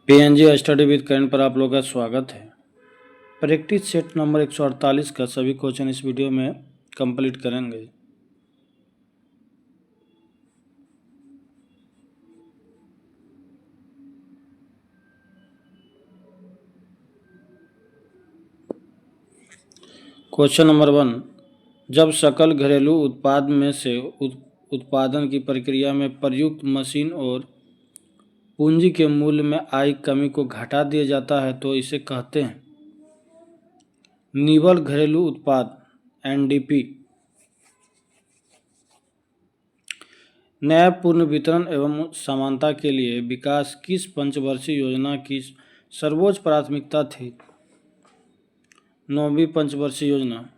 PNG study with current पर आप लोगों का स्वागत है। प्रैक्टिस सेट नंबर 148 का सभी क्वेश्चन इस वीडियो में कंप्लीट करेंगे। क्वेश्चन नंबर 1, जब सकल घरेलू उत्पाद में से उत्पादन की प्रक्रिया में प्रयुक्त मशीन और पूंजी के मूल्य में आई कमी को घटा दिया जाता है तो इसे कहते हैं निवल घरेलू उत्पाद एनडीपी। न्यायपूर्ण वितरण एवं समानता के लिए विकास किस पंचवर्षीय योजना की सर्वोच्च प्राथमिकता थी? 9वीं पंचवर्षीय योजना।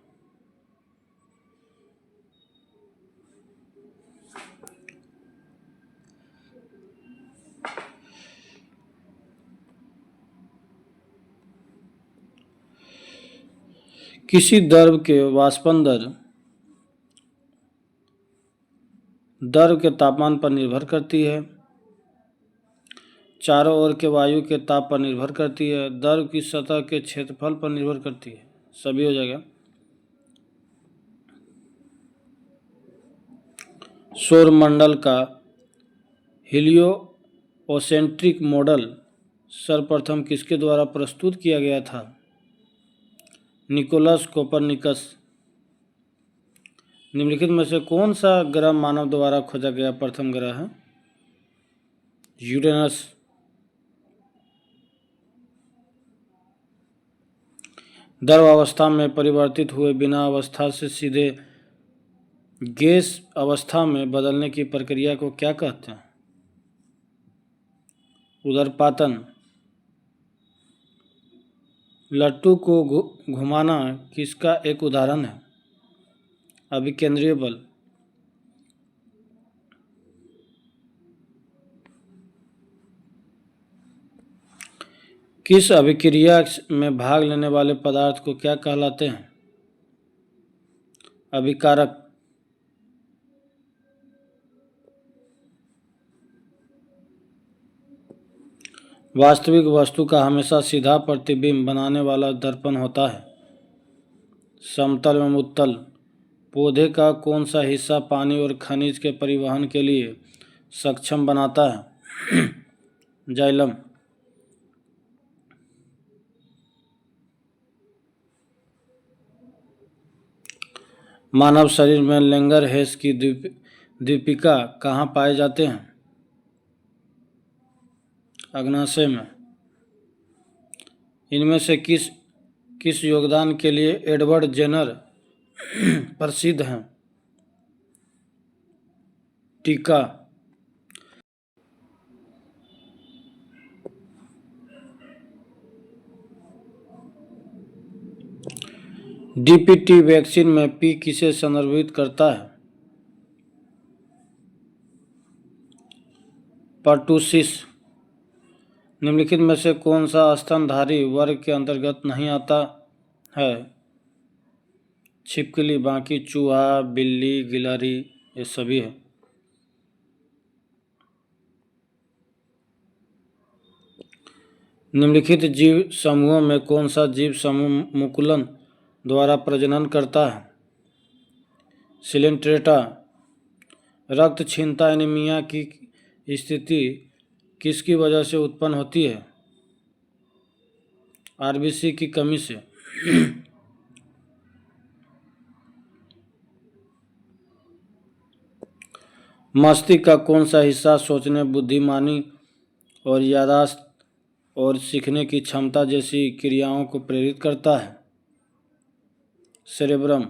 किसी द्रव के वाष्पन द्रव के तापमान पर निर्भर करती है, चारों ओर के वायु के ताप पर निर्भर करती है, द्रव की सतह के क्षेत्रफल पर निर्भर करती है। सभी हो जाएगा। सौरमंडल का हीलियोसेंट्रिक मॉडल सर्वप्रथम किसके द्वारा प्रस्तुत किया गया था? Nicholas Copernicus. निम्नलिखित में से कौन सा ग्रह मानव द्वारा खोजा गया प्रथम ग्रह है? यूरेनस। द्रव अवस्था में परिवर्तित हुए बिना अवस्था से सीधे गैस अवस्था में बदलने की प्रक्रिया को क्या कहते हैं? उदरपातन। लट्टू को घुमाना किसका एक उदाहरण है? अभिकेंद्रीय बल। किस अभिक्रिया में भाग लेने वाले पदार्थ को क्या कहलाते हैं? अभिकारक। वास्तविक वस्तु का हमेशा सीधा प्रतिबिंब बनाने वाला दर्पण होता है। समतल एवं उत्तल। पौधे का कौन सा हिस्सा पानी और खनिज के परिवहन के लिए सक्षम बनाता है? जाइलम। मानव शरीर में लैंगरहेंस की दीपिका कहाँ पाए जाते हैं? अग्नाशय में। इनमें से किस योगदान के लिए एडवर्ड जेनर प्रसिद्ध हैं? टीका। डीपीटी वैक्सीन में पी किसे संदर्भित करता है? पर्टुसिस। निम्नलिखित में से कौन सा स्तनधारी वर्ग के अंतर्गत नहीं आता है? छिपकली, बाकी चूहा, बिल्ली, गिलहरी, ये सभी है। निम्नलिखित जीव समूहों में कौन सा जीव समूह मुकुलन द्वारा प्रजनन करता है? सिलेंट्रेटा। रक्त क्षीणता एनीमिया की स्थिति किसकी वजह से उत्पन्न होती है? आरबीसी की कमी से। मस्तिष्क का कौन सा हिस्सा सोचने, बुद्धिमानी और याददाश्त और सीखने की क्षमता जैसी क्रियाओं को प्रेरित करता है? सेरेब्रम।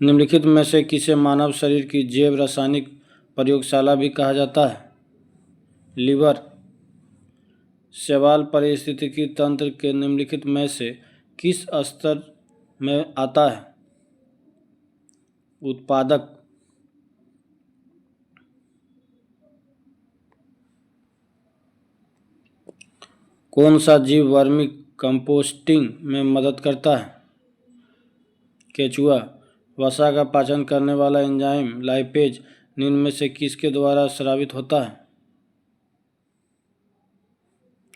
निम्नलिखित में से किसे मानव शरीर की जैव रासायनिक प्रयोगशाला भी कहा जाता है? लीवर। शैवाल पारिस्थितिकी तंत्र के निम्नलिखित में से किस स्तर में आता है? उत्पादक। कौन सा जीव वर्मी कंपोस्टिंग में मदद करता है? केचुआ। वसा का पाचन करने वाला एंजाइम लाइपेज निम्न में से किसके द्वारा स्रावित होता है?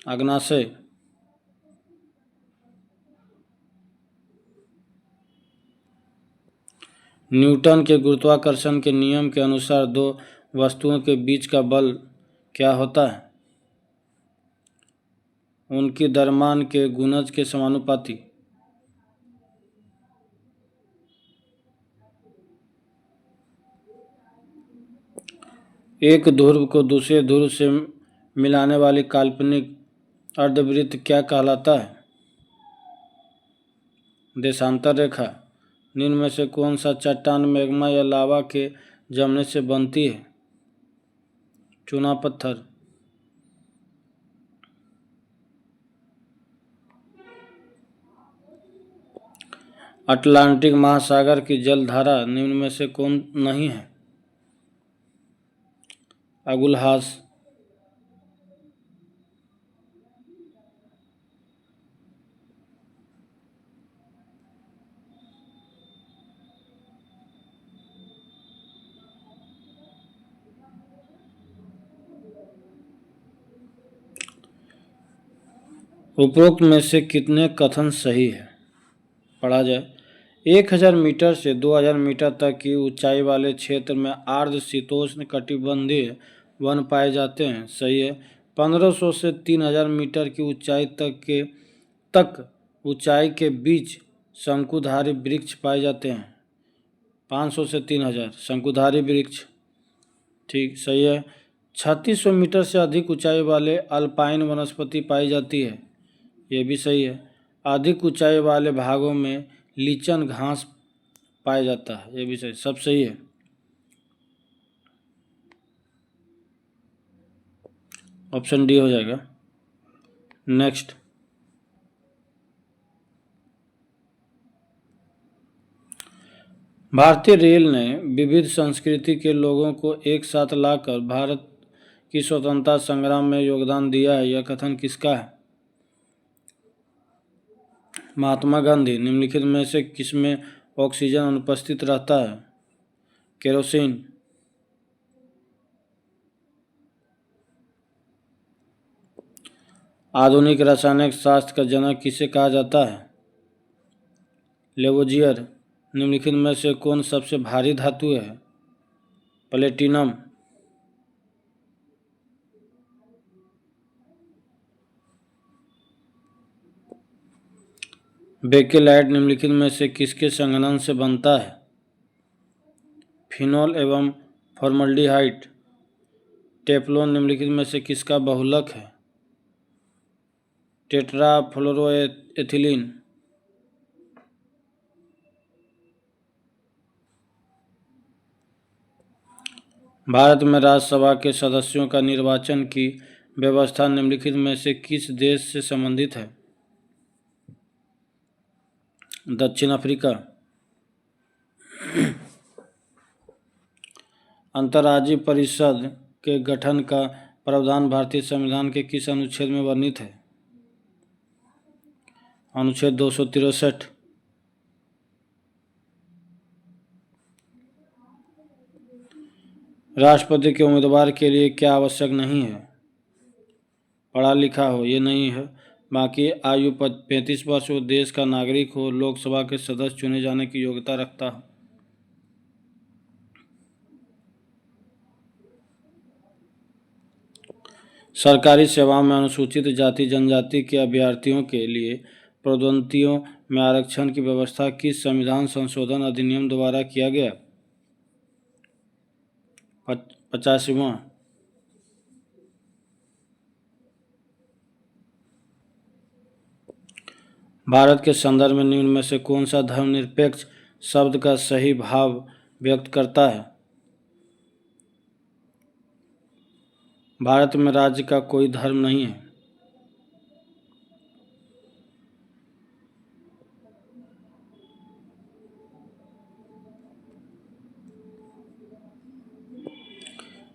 अग्नाशय। न्यूटन के गुरुत्वाकर्षण के नियम के अनुसार दो वस्तुओं के बीच का बल क्या होता है? उनकी द्रव्यमान के गुणज के समानुपाती। एक ध्रुव को दूसरे ध्रुव से मिलाने वाली काल्पनिक अर्धवृत्त क्या कहलाता है? देशांतर रेखा। निम्न में से कौन सा चट्टान मैग्मा या लावा के जमने से बनती है? चूना पत्थर। अटलांटिक महासागर की जलधारा निम्न में से कौन नहीं है? अगुलहास। उपरोक्त में से कितने कथन सही है? पढ़ा जाए। 1000 मीटर से 2000 मीटर तक की ऊंचाई वाले क्षेत्र में आर्द्र शीतोष्ण कटिबंधीय वन पाए जाते हैं। सही है। 1500 से 3000 मीटर की ऊंचाई तक ऊंचाई के बीच शंकुधारी वृक्ष पाए जाते हैं। 500 से 3000 शंकुधारी वृक्ष। ठीक, सही है। 3600 मीटर से अधिक ऊंचाई वाले अल्पाइन वनस्पति पाई जाती है। ये भी सही है। अधिक ऊंचाई वाले भागों में लीचन घास पाया जाता है। ये भी सही, सब सही है। ऑप्शन डी हो जाएगा। नेक्स्ट। भारतीय रेल ने विविध संस्कृति के लोगों को एक साथ लाकर भारत की स्वतंत्रता संग्राम में योगदान दिया है। यह कथन किसका है? महात्मा गांधी। निम्नलिखित में से किसमें ऑक्सीजन अनुपस्थित रहता है? केरोसिन। आधुनिक रासायनिक शास्त्र का जनक किसे कहा जाता है? लेवोजियर। निम्नलिखित में से कौन सबसे भारी धातु है? प्लेटिनम। बेकेलाइट निम्नलिखित में से किसके संघनन से बनता है? फिनोल एवं फॉर्मल्डिहाइड। टेफ्लॉन निम्नलिखित में से किसका बहुलक है? टेट्राफ्लोरोएथिलीन। भारत में राज्यसभा के सदस्यों का निर्वाचन की व्यवस्था निम्नलिखित में से किस देश से संबंधित है? दक्षिण अफ्रीका। अंतर्राज्यीय परिषद के गठन का प्रावधान भारतीय संविधान के किस अनुच्छेद में वर्णित है? अनुच्छेद 263। राष्ट्रपति के उम्मीदवार के लिए क्या आवश्यक नहीं है? पढ़ा लिखा हो, ये नहीं है। बाकी आयु 35 वर्ष हो, देश का नागरिक हो, लोकसभा के सदस्य चुने जाने की योग्यता रखता हो। सरकारी सेवाओं में अनुसूचित जाति जनजाति के अभ्यर्थियों के लिए पदोन्नतियों में आरक्षण की व्यवस्था किस संविधान संशोधन अधिनियम द्वारा किया गया? 85वां। भारत के संदर्भ में निम्न में से कौन सा धर्मनिरपेक्ष शब्द का सही भाव व्यक्त करता है? भारत में राज्य का कोई धर्म नहीं है।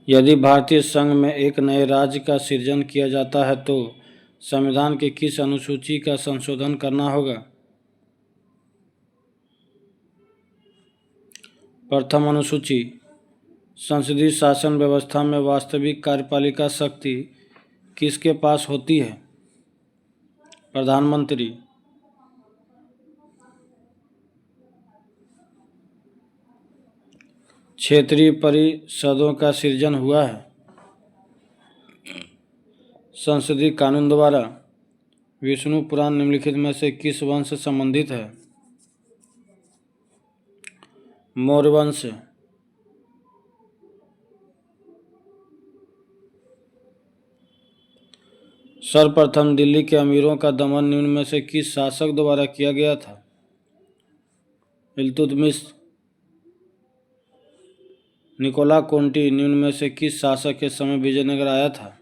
यदि भारतीय संघ में एक नए राज्य का सृजन किया जाता है तो संविधान की किस अनुसूची का संशोधन करना होगा? प्रथम अनुसूची। संसदीय शासन व्यवस्था में वास्तविक कार्यपालिका शक्ति किसके पास होती है? प्रधानमंत्री। क्षेत्रीय परिषदों का सृजन हुआ है। संसदीय कानून द्वारा विष्णु पुराण निम्नलिखित में से किस वंश से संबंधित है? मौर्य वंश। सर्वप्रथम दिल्ली के अमीरों का दमन निम्न में से किस शासक द्वारा किया गया था? इल्तुतमिश। निकोला कोंटी निम्न में से किस शासक के समय विजयनगर आया था?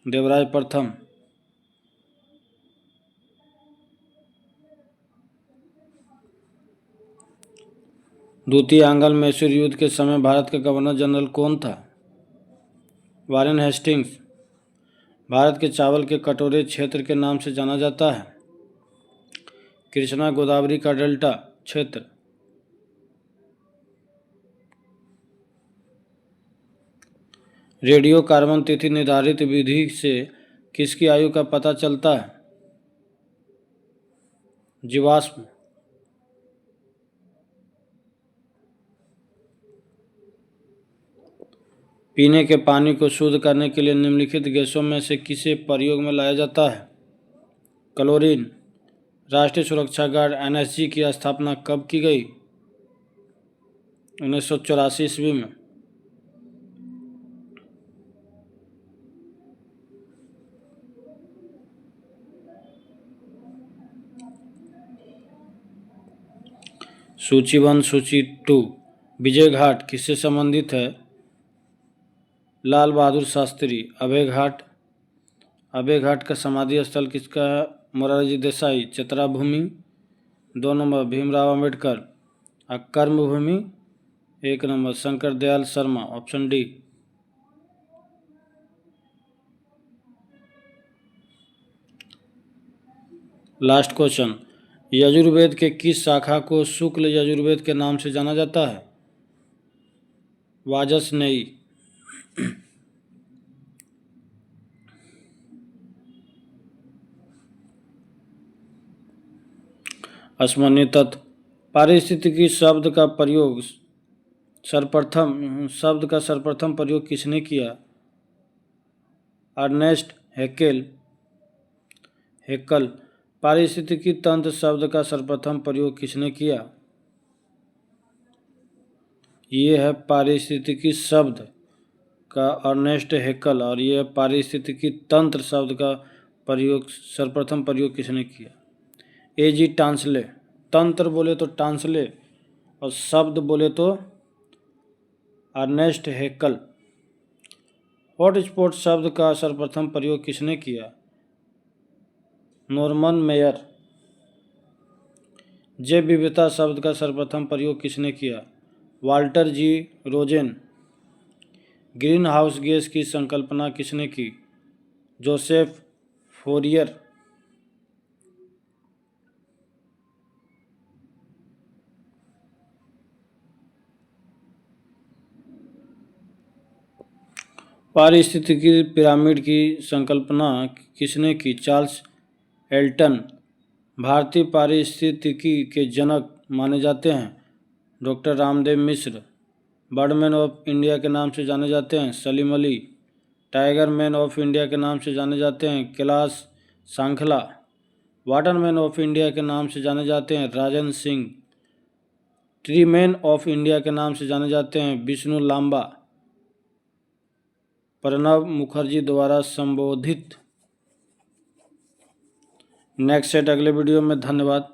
देवराय प्रथम। द्वितीय आंग्ल मैसूर युद्ध के समय भारत का गवर्नर जनरल कौन था? Warren Hastings. भारत के चावल के कटोरे क्षेत्र के नाम से जाना जाता है? कृष्णा गोदावरी का डेल्टा क्षेत्र। रेडियो कार्बन तिथि निर्धारित विधि से किसकी आयु का पता चलता है? जीवाश्म। पीने के पानी को शुद्ध करने के लिए निम्नलिखित गैसों में से किसे प्रयोग में लाया जाता है? क्लोरीन। राष्ट्रीय सुरक्षा गार्ड एनएसजी की स्थापना कब की गई? 1984 ईस्वी में। सूची 1 सूची 2 विजय घाट किससे संबंधित है? लाल बहादुर शास्त्री। अभय घाट। अभय घाट का समाधि स्थल किसका है? मोरारजी देसाई। चतरा भूमि। 2 नंबर भीमराव अंबेडकर। कर्म भूमि। 1 number Shankar Dayal Sharma. Option D. Last question. Yajurveda के किस शाखा को शुक्ल यजुर्वेद के नाम से जाना जाता है? वाजसनेयी। अस्मन्य तत्व। पारिस्थितिकी शब्द का सर्वप्रथम प्रयोग किसने किया? अर्नेस्ट हेक्कल। पारिस्थितिकी तंत्र शब्द का सर्वप्रथम प्रयोग किसने किया? ये है पारिस्थितिकी शब्द का अर्नेस्ट हेक्कल, और ये पारिस्थितिकी तंत्र शब्द का सर्वप्रथम प्रयोग किसने किया? एजी टांसले। तंत्र बोले तो टांसले और शब्द बोले तो अर्नेस्ट हेक्कल। हॉटस्पॉट शब्द का सर्वप्रथम प्रयोग किसने किया? Norman mayor. जैव विविधता शब्द का सर्वप्रथम प्रयोग किसने किया? वाल्टर जी रोजेन। ग्रीन हाउस गैस की संकल्पना किसने की? Joseph Fourier. पारिस्थितिकी पिरामिड की संकल्पना किसने की? Charles Elton. भारतीय पारिस्थितिकी के जनक माने जाते हैं doctor Ramdev Mishra. Birdman of India के नाम से जाने जाते हैं Salim Ali. Tiger man of India के नाम से जाने जाते हैं Kailash Sankhla. Waterman of India के नाम से जाने जाते हैं Rajan Singh. Tree man of India के नाम से जाने जाते हैं विष्णु लांबा। प्रणब मुखर्जी द्वारा संबोधित। नेक्स्ट सेट अगले वीडियो में। धन्यवाद।